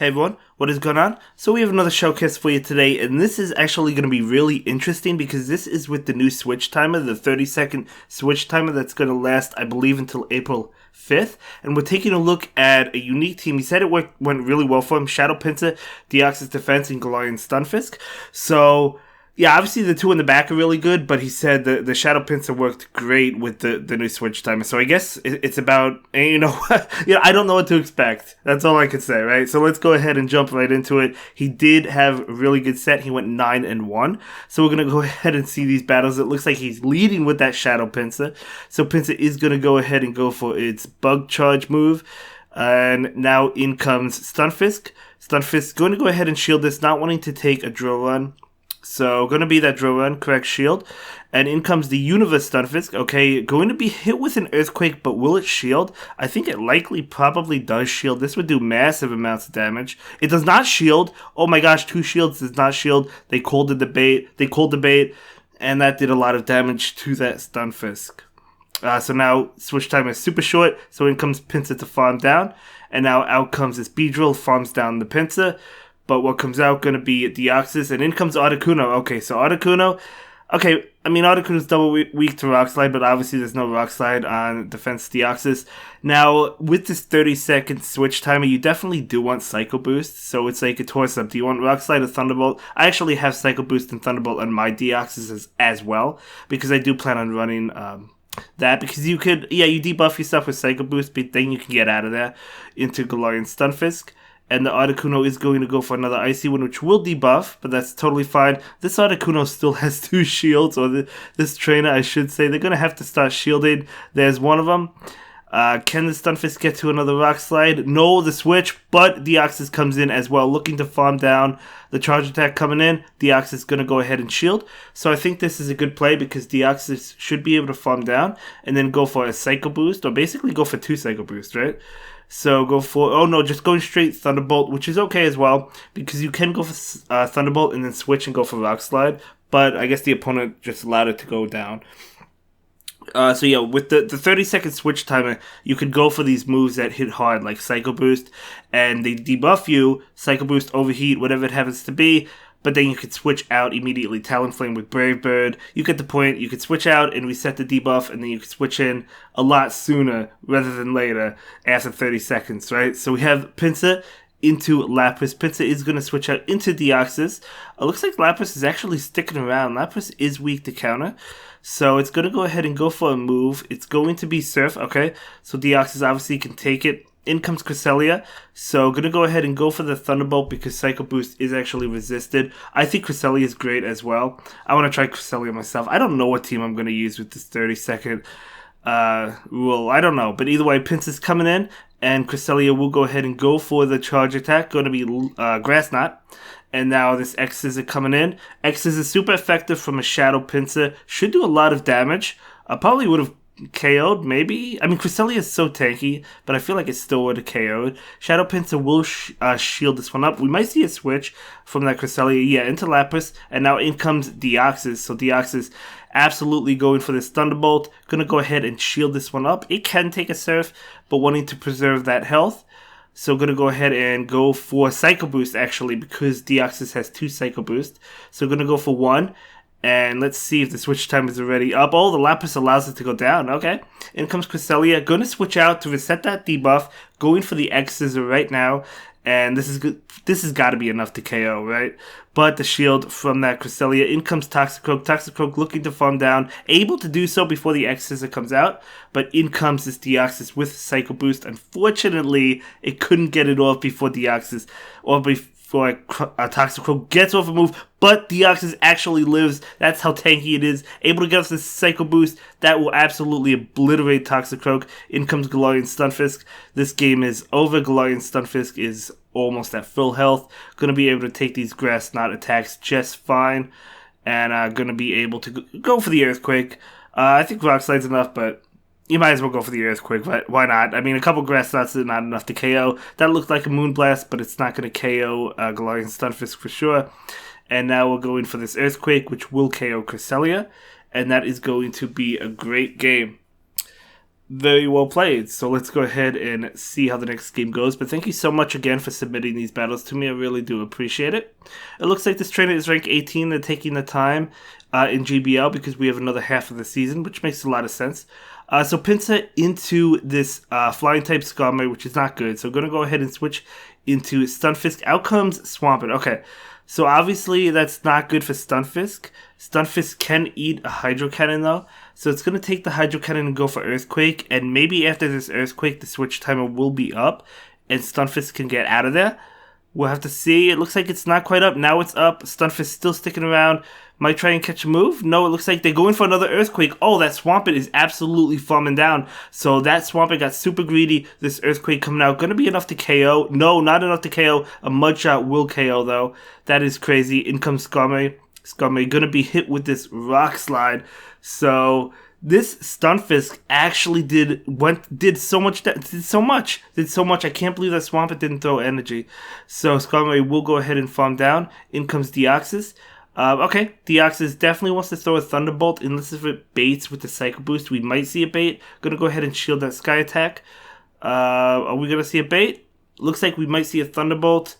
Hey everyone, what is going on? So we have another showcase for you today, and this is actually going to be really interesting because this is with the new switch timer, the 30-second switch timer that's going to last, I believe, until April 5th. And we're taking a look at a unique team. He said it went really well for him. Shadow Pinsir, Deoxys Defense, and Galarian Stunfisk. So yeah, obviously the two in the back are really good, but he said the Shadow Pinsir worked great with the new switch timer. So I guess it's about, I don't know what to expect. That's all I could say, right? So let's go ahead and jump right into it. He did have a really good set. He went 9-1. So we're going to go ahead and see these battles. It looks like he's leading with that Shadow Pinsir. So Pinsir is going to go ahead and go for its Bug Charge move. And now in comes Stunfisk. Stunfisk going to go ahead and shield this, not wanting to take a Drill Run. So, going to be that Drill Run, correct shield. And in comes the Universe Stunfisk. Okay, going to be hit with an Earthquake, but will it shield? I think it likely probably does shield. This would do massive amounts of damage. It does not shield. Oh my gosh, 2 shields does not shield. They called the bait, and that did a lot of damage to that Stunfisk. So now, switch time is super short, so in comes Pinsir to farm down. And now out comes this Beedrill, farms down the Pinsir. But what comes out going to be Deoxys, and in comes Articuno. Okay, so Articuno. Okay, I mean, Articuno's double weak to Rock Slide, but obviously there's no Rock Slide on Defense Deoxys. Now, with this 30-second switch timer, you definitely do want Psycho Boost, so it's like a toss-up. Do you want Rock Slide or Thunderbolt? I actually have Psycho Boost and Thunderbolt on my Deoxys as well, because I do plan on running that, because you could, you debuff yourself with Psycho Boost, but then you can get out of there into Galarian Stunfisk. And the Articuno is going to go for another Icy one, which will debuff, but that's totally fine. This Articuno still has 2 shields, or this trainer, I should say. They're going to have to start shielding. There's one of them. Can the Stunfisk get to another Rock Slide? No, the switch, but Deoxys comes in as well, looking to farm down. The Charge Attack coming in, Deoxys is going to go ahead and shield. So I think this is a good play because Deoxys should be able to farm down and then go for a Psycho Boost, or basically go for 2 Psycho Boosts, right? So go for, just going straight Thunderbolt, which is okay as well, because you can go for Thunderbolt and then switch and go for Rock Slide, but I guess the opponent just allowed it to go down. With the 30-second switch timer, you could go for these moves that hit hard, like Psycho Boost, and they debuff you, Psycho Boost, Overheat, whatever it happens to be, but then you could switch out immediately, Talonflame with Brave Bird. You get the point. You could switch out and reset the debuff, and then you could switch in a lot sooner rather than later after 30 seconds, right? So we have Pinsir into Lapras. Pinsir is going to switch out into Deoxys. It looks like Lapras is actually sticking around. Lapras is weak to counter. So it's going to go ahead and go for a move. It's going to be Surf, okay? So Deoxys obviously can take it. In comes Cresselia, so going to go ahead and go for the Thunderbolt because Psycho Boost is actually resisted. I think Cresselia is great as well. I want to try Cresselia myself. I don't know what team I'm going to use with this 30-second rule. I don't know, but either way, Pinsir's coming in, and Cresselia will go ahead and go for the Charge Attack. Going to be Grass Knot. And now this X-Scissor coming in. X-Scissor is super effective from a Shadow Pinsir. Should do a lot of damage. I probably would have KO'd, maybe? I mean, Cresselia is so tanky, but I feel like it still would have KO'd. Shadow Pinsir will shield this one up. We might see a switch from that Cresselia, into Lapras, and now in comes Deoxys. So Deoxys absolutely going for this Thunderbolt. Gonna go ahead and shield this one up. It can take a Surf, but wanting to preserve that health. So gonna go ahead and go for Psycho Boost, actually, because Deoxys has 2 Psycho Boost. So gonna go for 1. And let's see if the switch time is already up. Oh, the Lapras allows it to go down. Okay. In comes Cresselia. Going to switch out to reset that debuff. Going for the X-Scissor right now. And this is good. This has got to be enough to KO, right? But the shield from that Cresselia. In comes Toxicroak. Toxicroak looking to farm down. Able to do so before the X-Scissor comes out. But in comes this Deoxys with Psycho Boost. Unfortunately, it couldn't get it off before Deoxys. Or before Toxicroak gets off a move, but Deoxys actually lives. That's how tanky it is. Able to get off this Psycho Boost that will absolutely obliterate Toxicroak. In comes Galarian Stunfisk. This game is over. Galarian Stunfisk is almost at full health. Going to be able to take these Grass Knot attacks just fine, and going to be able to go for the Earthquake. I think Rock Slide's enough, but you might as well go for the Earthquake. Why not? I mean, a couple Grass Knots is not enough to KO. That looked like a Moonblast, but it's not going to KO Galarian Stunfisk for sure. And now we're going for this Earthquake, which will KO Cresselia. And that is going to be a great game. Very well played. So let's go ahead and see how the next game goes. But thank you so much again for submitting these battles to me. I really do appreciate it. It looks like this trainer is rank 18. They're taking the time in GBL because we have another half of the season, which makes a lot of sense. So Pinsir into this flying type Skarmory, which is not good. So I'm going to go ahead and switch into Stunfisk. Out comes Swampert. Okay. So obviously that's not good for Stunfisk. Stunfisk can eat a Hydro Cannon though. So it's going to take the Hydro Cannon and go for Earthquake. And maybe after this Earthquake, the switch timer will be up. And Stunfisk can get out of there. We'll have to see. It looks like it's not quite up. Now it's up. Stunfisk still sticking around. Might try and catch a move. No, it looks like they're going for another Earthquake. Oh, that Swampert is absolutely farming down. So that Swampert got super greedy. This Earthquake coming out. Going to be enough to KO. No, not enough to KO. A Mudshot will KO, though. That is crazy. In comes Skarmory. Skarmory going to be hit with this Rock Slide. So this Stunfisk actually did so much. I can't believe that Swampert didn't throw energy. So Skarmory will go ahead and farm down. In comes Deoxys. Okay, Deoxys definitely wants to throw a Thunderbolt unless if it baits with the Psycho Boost. We might see a bait. Gonna go ahead and shield that Sky Attack. Are we gonna see a bait? Looks like we might see a Thunderbolt.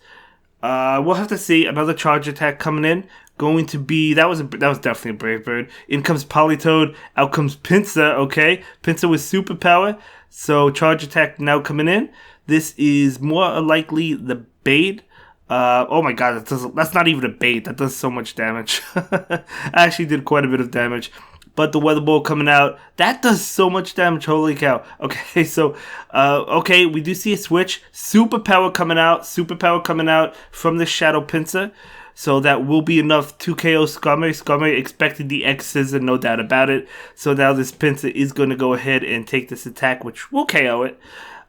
We'll have to see. Another Charge Attack coming in. Going to be that was definitely a Brave Bird. In comes Politoed. Out comes Pinsir. Okay, Pinsir with Superpower. So Charge Attack now coming in. This is more likely the bait. Oh my god, that's not even a bait. That does so much damage. I actually did quite a bit of damage. But the Weather Ball coming out, that does so much damage. Holy cow. Okay, so, okay, we do see a switch. Superpower coming out from the Shadow Pinsir. So that will be enough to KO Skarmory. Skarmory expected the X-Scissor, no doubt about it. So now this Pinsir is going to go ahead and take this attack, which will KO it.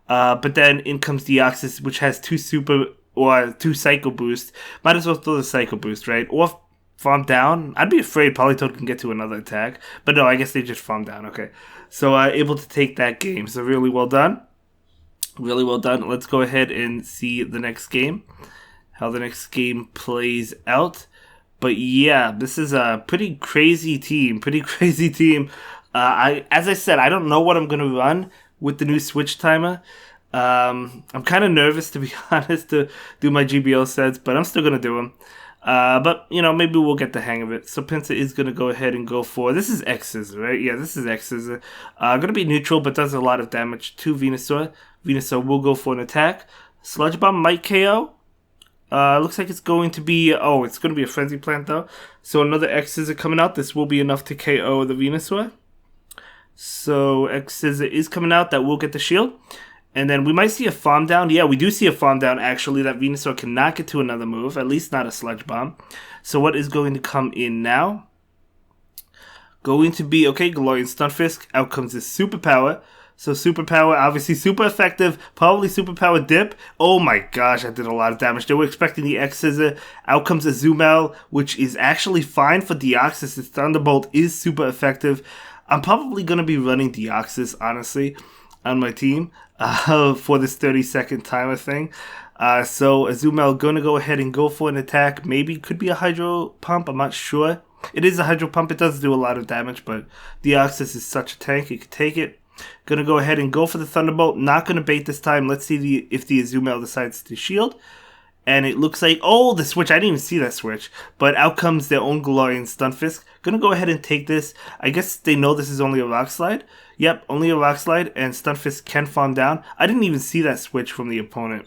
But then in comes Deoxys, which has two Psycho Boost. Might as well throw the Psycho Boost, right? Or farm down. I'd be afraid Politoed can get to another attack. But no, I guess they just farm down. Okay. So able to take that game. So really well done. Really well done. Let's go ahead and see the next game. How the next game plays out. But yeah, this is a pretty crazy team. As I said, I don't know what I'm going to run with the new switch timer. I'm kind of nervous, to be honest, to do my GBO sets, but I'm still going to do them. But, maybe we'll get the hang of it. So Pinsir is going to go ahead and go for... This is X-Scissor, right? Yeah, this is X-Scissor. Going to be neutral, but does a lot of damage to Venusaur. Venusaur will go for an attack. Sludge Bomb might KO. Looks like it's going to be... Oh, it's going to be a Frenzy Plant, though. So another X-Scissor coming out. This will be enough to KO the Venusaur. So X-Scissor is coming out. That will get the shield. And then we might see a farm down. Yeah, we do see a farm down, actually. That Venusaur cannot get to another move. At least not a Sludge Bomb. So what is going to come in now? Going to be, okay, Galarian Stunfisk. Out comes his Superpower. So Superpower, obviously super effective. Probably Superpower Dip. Oh my gosh, I did a lot of damage. They were expecting the X-Scissor. Out comes a Azumarill, which is actually fine for Deoxys. His Thunderbolt is super effective. I'm probably going to be running Deoxys, honestly, on my team for this 30-second timer thing. So Azumarill going to go ahead and go for an attack. Maybe could be a Hydro Pump. I'm not sure. It is a Hydro Pump. It does do a lot of damage, but Deoxys is such a tank. You could take it. Gonna go ahead and go for the Thunderbolt. Not gonna bait this time. Let's see if the Azumarill decides to shield. And it looks like... Oh, the switch. I didn't even see that switch. But out comes their own Galarian Stunfisk. Gonna go ahead and take this. I guess they know this is only a Rock Slide. Yep, only a Rock Slide. And Stunfisk can farm down. I didn't even see that switch from the opponent.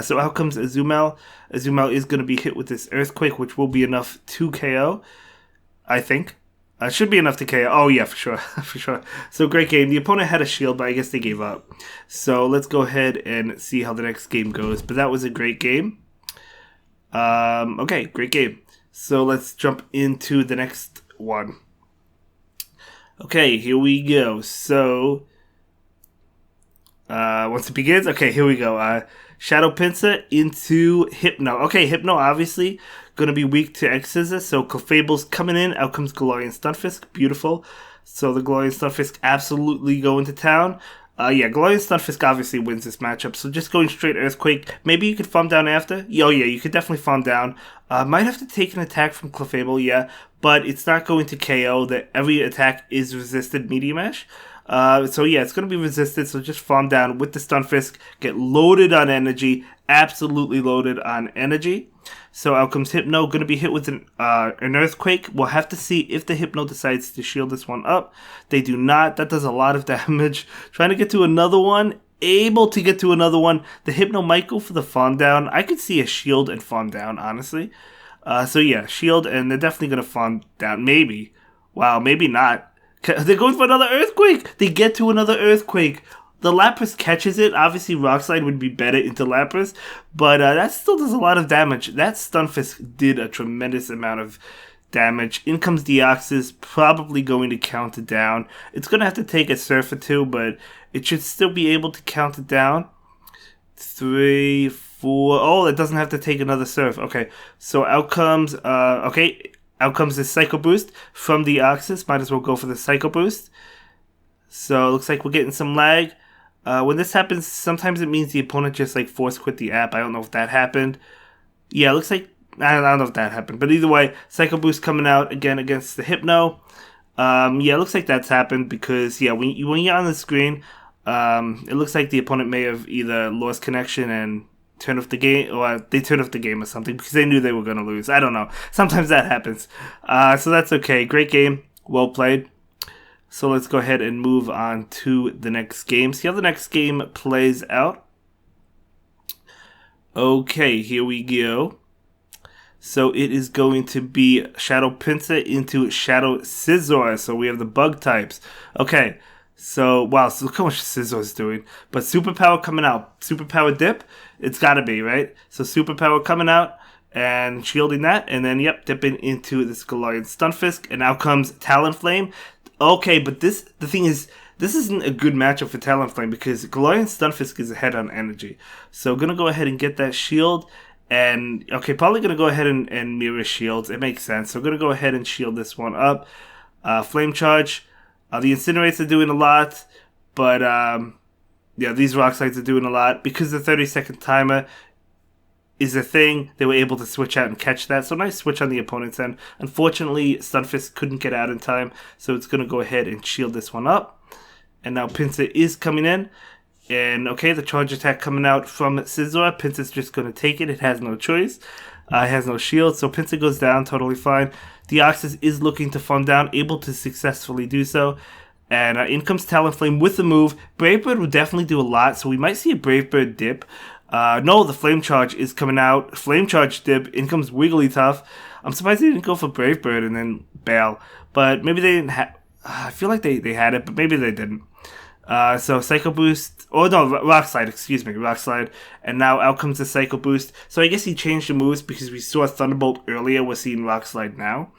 So out comes Azumarill. Azumarill is gonna be hit with this Earthquake, which will be enough to KO. I think. Should be enough to KO. Oh, yeah, for sure. For sure. So, great game. The opponent had a shield, but I guess they gave up. So, let's go ahead and see how the next game goes. But that was a great game. Okay, great game. So, let's jump into the next one. Okay, here we go. So, once it begins, okay, here we go. Shadow Pinsir into Hypno. Okay, Hypno, obviously, going to be weak to X-Scissor. So, Clefable's coming in. Out comes Galarian Stunfisk. Beautiful. So, the Galarian Stunfisk absolutely going to town. Yeah, Galarian Stunfisk obviously wins this matchup. So, just going straight Earthquake. Maybe you could farm down after. Oh, yeah, you could definitely farm down. Might have to take an attack from Clefable, yeah. But it's not going to KO. That every attack is resisted Meteor Mash. So yeah, it's going to be resisted, so just farm down with the Stunfisk, get loaded on energy, absolutely loaded on energy. So out comes Hypno, going to be hit with an Earthquake. We'll have to see if the Hypno decides to shield this one up. They do not. That does a lot of damage. Trying to get to another one. Able to get to another one. The Hypno might go for the farm down. I could see a shield and farm down, honestly. So yeah, shield, and they're definitely going to farm down. Maybe. Wow, maybe not. They're going for another Earthquake. They get to another Earthquake. The Lapras catches it. Obviously, Rock Slide would be better into Lapras, but that still does a lot of damage. That Stunfisk did a tremendous amount of damage. In comes Deoxys, probably going to count it down. It's going to have to take a Surf or two, but it should still be able to count it down. 3, 4. Oh, it doesn't have to take another Surf. Okay, so out comes, out comes the Psycho Boost from Deoxys. Might as well go for the Psycho Boost. So it looks like we're getting some lag. When this happens, sometimes it means the opponent just like force quit the app. I don't know if that happened. Yeah, it looks like I don't know if that happened, but either way, Psycho Boost coming out again against the Hypno. Yeah, it looks like that's happened because yeah, when you're on the screen, it looks like the opponent may have either lost connection and turned off the game, or they turned off the game or something because they knew they were gonna lose. I don't know. Sometimes that happens. So that's okay. Great game. Well played. So let's go ahead and move on to the next game. See how the next game plays out. Okay, here we go. So it is going to be Shadow Pinsir into Shadow Scizor. So we have the bug types. Okay, so wow, so look how much Scizor is doing. But Superpower coming out. Superpower dip? It's gotta be, right? So Superpower coming out and shielding that. And then, yep, dipping into this Galarian Stunfisk. And out comes Talonflame. Okay, but the thing is, this isn't a good matchup for Talonflame because Galarian Stunfisk is ahead on energy. So gonna go ahead and get that shield. And, okay, probably gonna go ahead and mirror shields. It makes sense. So gonna go ahead and shield this one up. Flame Charge. The Incinerates are doing a lot. But, yeah, these Rock Slides are doing a lot. Because the 30-second timer is a thing, they were able to switch out and catch that. So nice switch on the opponent's end. Unfortunately, Stunfisk couldn't get out in time, so it's going to go ahead and shield this one up. And now Pinsir is coming in. And okay, the charge attack coming out from Scizor. Pinsir's just going to take it. It has no choice. It has no shield, so Pinsir goes down, totally fine. Deoxys is looking to farm down, able to successfully do so. And in comes Talonflame with the move. Brave Bird would definitely do a lot, so we might see a Brave Bird dip. No, the Flame Charge is coming out. Flame Charge dip. In comes Wigglytuff. I'm surprised they didn't go for Brave Bird and then bail. But maybe they didn't have... I feel like they had it, but maybe they didn't. So Psycho Boost... Oh, no, Rock Slide, excuse me. Rock Slide. And now out comes the Psycho Boost. So I guess he changed the moves because we saw Thunderbolt earlier. We're seeing Rock Slide now.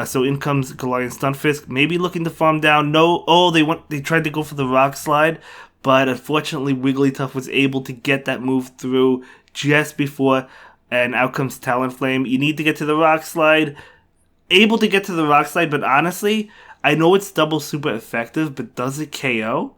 So in comes Galarian Stunfisk. Maybe looking to farm down. No. Oh, they tried to go for the Rock Slide. But unfortunately, Wigglytuff was able to get that move through just before, and out comes Talonflame. You need to get to the Rock Slide. Able to get to the Rock Slide, but honestly, I know it's double super effective, but does it KO?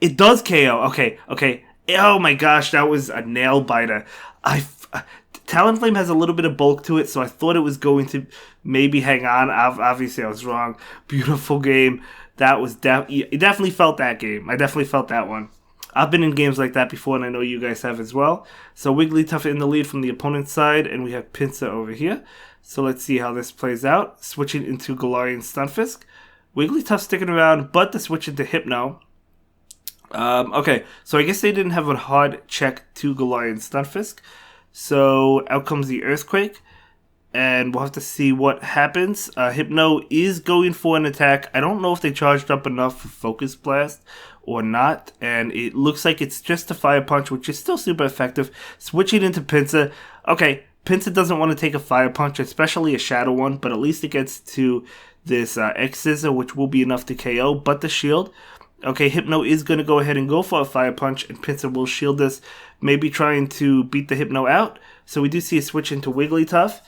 It does KO. Okay. Oh my gosh, that was a nail biter. Talonflame has a little bit of bulk to it, so I thought it was going to maybe hang on. Obviously, I was wrong. Beautiful game. That was you definitely felt that game. I definitely felt that one. I've been in games like that before, and I know you guys have as well. So Wigglytuff in the lead from the opponent's side, and we have Pinsir over here. So let's see how this plays out. Switching into Galarian Stunfisk. Wigglytuff sticking around, but to switch into Hypno. Okay, so I guess they didn't have a hard check to Galarian Stunfisk. So out comes the Earthquake. And we'll have to see what happens. Hypno is going for an attack. I don't know if they charged up enough for Focus Blast or not. And it looks like it's just a Fire Punch, which is still super effective. Switching into Pinsir. Okay, Pinsir doesn't want to take a Fire Punch, especially a Shadow one. But at least it gets to this X-Scissor, which will be enough to KO. But the shield. Okay, Hypno is going to go ahead and go for a Fire Punch. And Pinsir will shield this. Maybe trying to beat the Hypno out. So we do see a switch into Wigglytuff.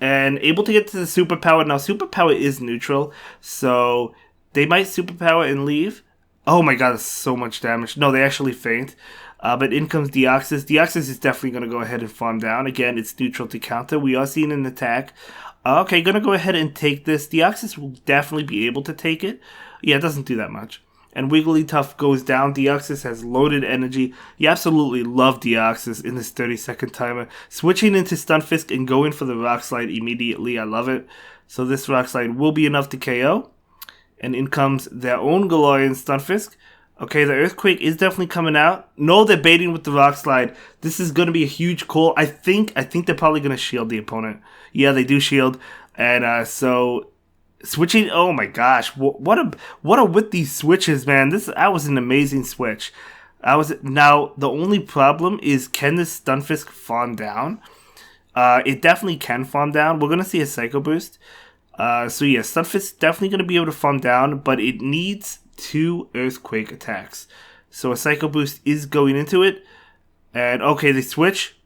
And able to get to the Superpower. Now, Superpower is neutral, so they might Superpower and leave. Oh my god, that's so much damage. No, they actually faint. But in comes Deoxys. Deoxys is definitely going to go ahead and farm down. Again, it's neutral to counter. We are seeing an attack. Okay, going to go ahead and take this. Deoxys will definitely be able to take it. Yeah, it doesn't do that much. and Wigglytuff goes down. Deoxys has loaded energy. You absolutely love Deoxys in this 30-second timer. Switching into Stunfisk and going for the Rock Slide immediately. I love it. So this Rock Slide will be enough to KO. And in comes their own Galarian Stunfisk. Okay, the Earthquake is definitely coming out. No, they're baiting with the Rock Slide. This is going to be a huge call. I think they're probably going to shield the opponent. Yeah, they do shield. And so switching, oh my gosh, what a with these switches, man. That was an amazing switch. Now the only problem is, can this Stunfisk farm down? It definitely can farm down. We're gonna see a Psycho Boost. So yeah, Stunfisk definitely gonna be able to farm down, but it needs 2 Earthquake attacks. So a Psycho Boost is going into it, and okay, they switch.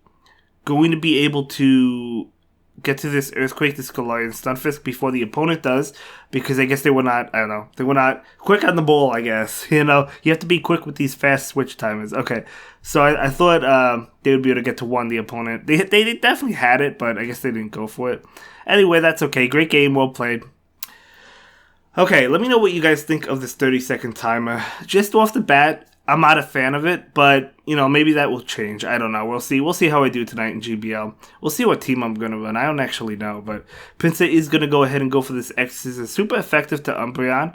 Going to be able to get to this Earthquake, this Galarian Stunfisk before the opponent does, because I guess they were not, they were not quick on the ball, I guess. You have to be quick with these fast switch timers. Okay, so I thought they would be able to get to 1, the opponent. They definitely had it, but I guess they didn't go for it. Anyway, that's okay. Great game, well played. Okay, let me know what you guys think of this 30-second timer. Just off the bat, I'm not a fan of it, but, maybe that will change. I don't know. We'll see. We'll see how I do tonight in GBL. We'll see what team I'm going to run. I don't actually know, but Pinsir is going to go ahead and go for this X. This is super effective to Umbreon.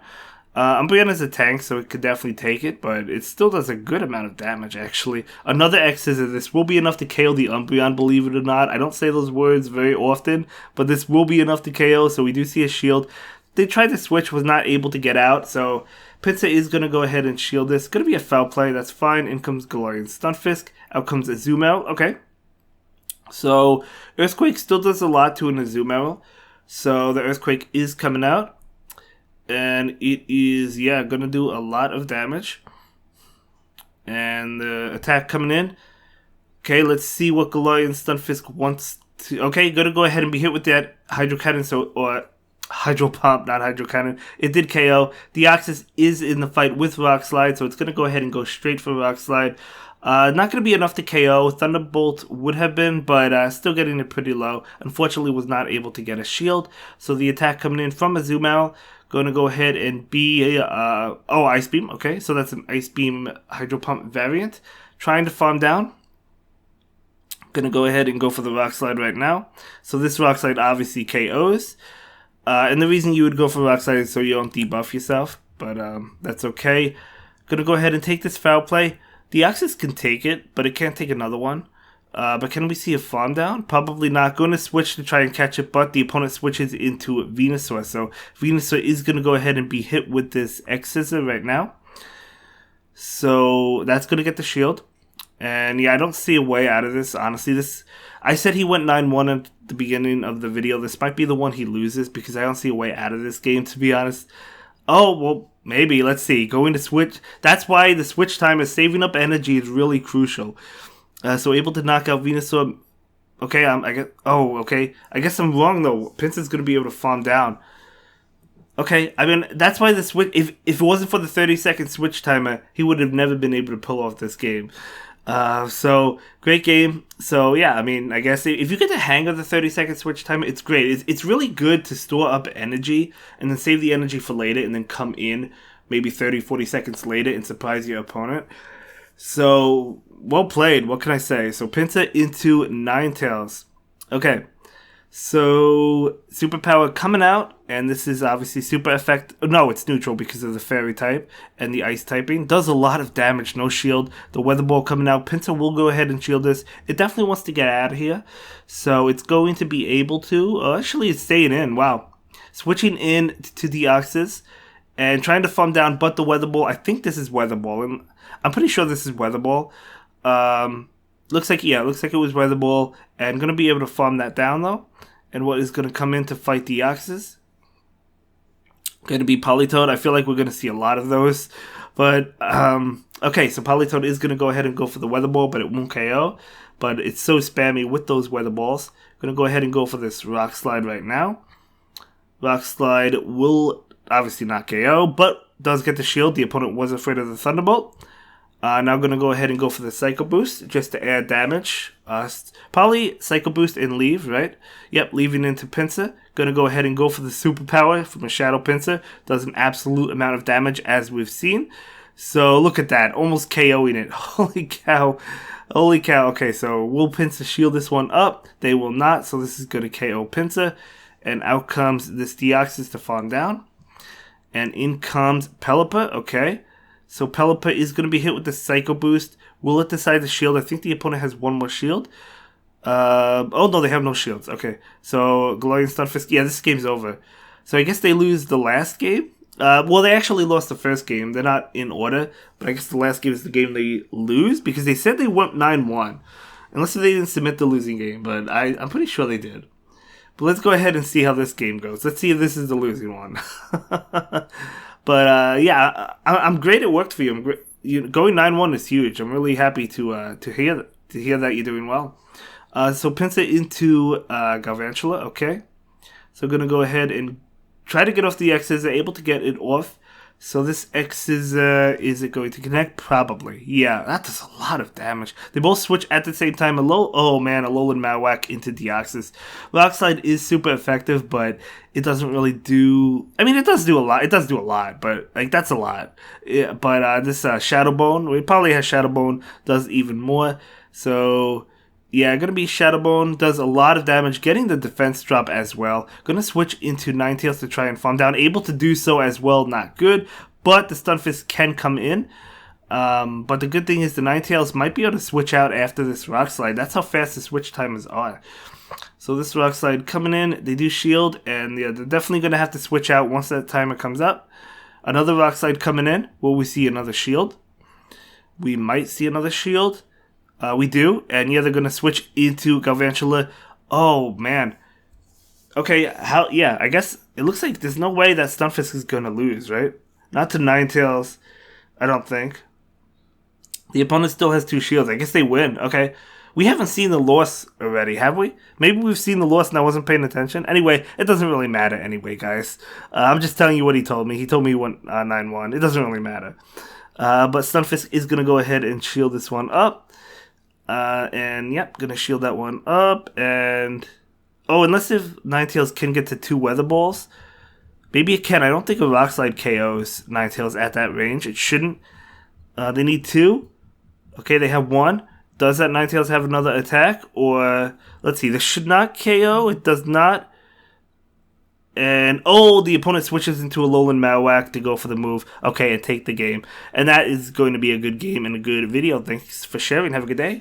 Umbreon is a tank, so it could definitely take it, but it still does a good amount of damage, actually. Another X Scissor. This will be enough to KO the Umbreon, believe it or not. I don't say those words very often, but this will be enough to KO, so we do see a shield. They tried to switch, was not able to get out, so Pinsir is going to go ahead and shield this. Going to be a foul play, that's fine. In comes Galarian Stunfisk. Out comes Azumarill. Okay. So, Earthquake still does a lot to an Azumarill. So, the Earthquake is coming out. And it is, going to do a lot of damage. And the attack coming in. Okay, let's see what Galarian Stunfisk wants to... Okay, going to go ahead and be hit with that Hydro Cannon, Hydro Pump, not Hydro Cannon. It did KO. Deoxys is in the fight with Rock Slide, so it's going to go ahead and go straight for Rock Slide. Not going to be enough to KO. Thunderbolt would have been, but still getting it pretty low. Unfortunately, was not able to get a shield. So the attack coming in from Azumarill, going to go ahead and be... Ice Beam. Okay, so that's an Ice Beam Hydro Pump variant. Trying to farm down. Going to go ahead and go for the Rock Slide right now. So this Rock Slide obviously KOs. And the reason you would go for Rock Slide is so you don't debuff yourself. But that's okay. Gonna go ahead and take this foul play. Deoxys can take it, but it can't take another one. But can we see a farm down? Probably not. Going to switch to try and catch it, but the opponent switches into Venusaur. So Venusaur is going to go ahead and be hit with this X Scissor right now. So that's going to get the shield. And yeah, I don't see a way out of this, honestly. I said he went 9-1 at the beginning of the video. This might be the one he loses because I don't see a way out of this game, to be honest. Oh, well, maybe. Let's see. Going to switch. That's why the switch time is saving up energy is really crucial. So able to knock out Venusaur. Okay, okay. I guess I'm wrong, though. Pinsir's going to be able to farm down. Okay, I mean, that's why the switch... If it wasn't for the 30-second switch timer, he would have never been able to pull off this game. So, great game. So, yeah, I mean, I guess if you get the hang of the 30-second switch timer, it's great. It's really good to store up energy and then save the energy for later and then come in maybe 30, 40 seconds later and surprise your opponent. So, well played. What can I say? So, Pinsir into Ninetales. Okay. So, Superpower coming out, and this is obviously super effective. No, it's neutral because of the fairy type and the ice typing. Does a lot of damage, no shield. The Weather Ball coming out. Pinsir will go ahead and shield this. It definitely wants to get out of here. So, it's going to be able to. Actually, it's staying in. Wow. Switching in to Deoxys and trying to farm down, but the Weather Ball. I think this is Weather Ball. And I'm pretty sure this is Weather Ball. Looks like it was Weather Ball. And going to be able to farm that down, though. And what is going to come in to fight Deoxys? Going to be Politoed. I feel like we're going to see a lot of those. But, okay, so Politoed is going to go ahead and go for the Weather Ball, but it won't KO. But it's so spammy with those Weather Balls. Going to go ahead and go for this Rock Slide right now. Rock Slide will obviously not KO, but does get the shield. The opponent was afraid of the Thunderbolt. Now I'm going to go ahead and go for the Psycho Boost just to add damage. Probably Psycho Boost and leave, right? Yep, leaving into Pinsir. Going to go ahead and go for the Superpower from a Shadow Pinsir. Does an absolute amount of damage as we've seen. So look at that, almost KOing it. Holy cow. Holy cow. Okay, so will Pinsir shield this one up? They will not, so this is going to KO Pinsir. And out comes this Deoxys to farm down. And in comes Pelipper, okay. So Pelipper is going to be hit with the Psycho Boost. Will it decide to shield? I think the opponent has one more shield. Oh no, they have no shields. Okay, so Glorian Stunfisk. Yeah, this game's over. So I guess they lose the last game. Well, they actually lost the first game. They're not in order, but I guess the last game is the game they lose because they said they went 9-1. Unless they didn't submit the losing game, but I'm pretty sure they did. But let's go ahead and see how this game goes. Let's see if this is the losing one. But yeah, I'm great. It worked for you. Going 9-1 is huge. I'm really happy to hear that you're doing well. So Pinsir into Galvantula. Okay. So I'm gonna go ahead and try to get off the X's. They're able to get it off. So this X is it going to connect? Probably. Yeah, that does a lot of damage. They both switch at the same time. Alolan Marowak into Deoxys. Rock Slide is super effective, but it doesn't really do... I mean, it does do a lot. It does do a lot, but like that's a lot. Yeah, but this Shadow Bone, it probably has Shadow Bone, does even more. So... yeah, gonna be Shadow Bone, does a lot of damage, getting the defense drop as well. Gonna switch into Ninetales to try and farm down. Able to do so as well, not good. But the Stunfisk can come in. But the good thing is the Ninetales might be able to switch out after this Rock Slide. That's how fast the switch timers are. So this Rock Slide coming in, they do shield, and yeah, they're definitely gonna have to switch out once that timer comes up. Another Rock Slide coming in. Will we see another shield? We might see another shield. We do, and yeah, they're gonna switch into Galvantula. Oh man. Okay, I guess it looks like there's no way that Stunfisk is gonna lose, right? Not to Ninetales, I don't think. The opponent still has 2 shields. I guess they win. Okay. We haven't seen the loss already, have we? Maybe we've seen the loss and I wasn't paying attention. Anyway, it doesn't really matter anyway, guys. I'm just telling you what he told me. He told me he went 9-1. It doesn't really matter. But Stunfisk is gonna go ahead and shield this one up. And yep, gonna shield that one up. And unless if Ninetales can get to 2 Weather Balls, maybe it can. I don't think a Rock Slide KOs Ninetales at that range. It shouldn't. They need 2. Okay, they have 1. Does that Ninetales have another attack? Or let's see. This should not KO. It does not. And the opponent switches into a Alolan Marowak to go for the move. Okay, and take the game. And that is going to be a good game and a good video. Thanks for sharing. Have a good day.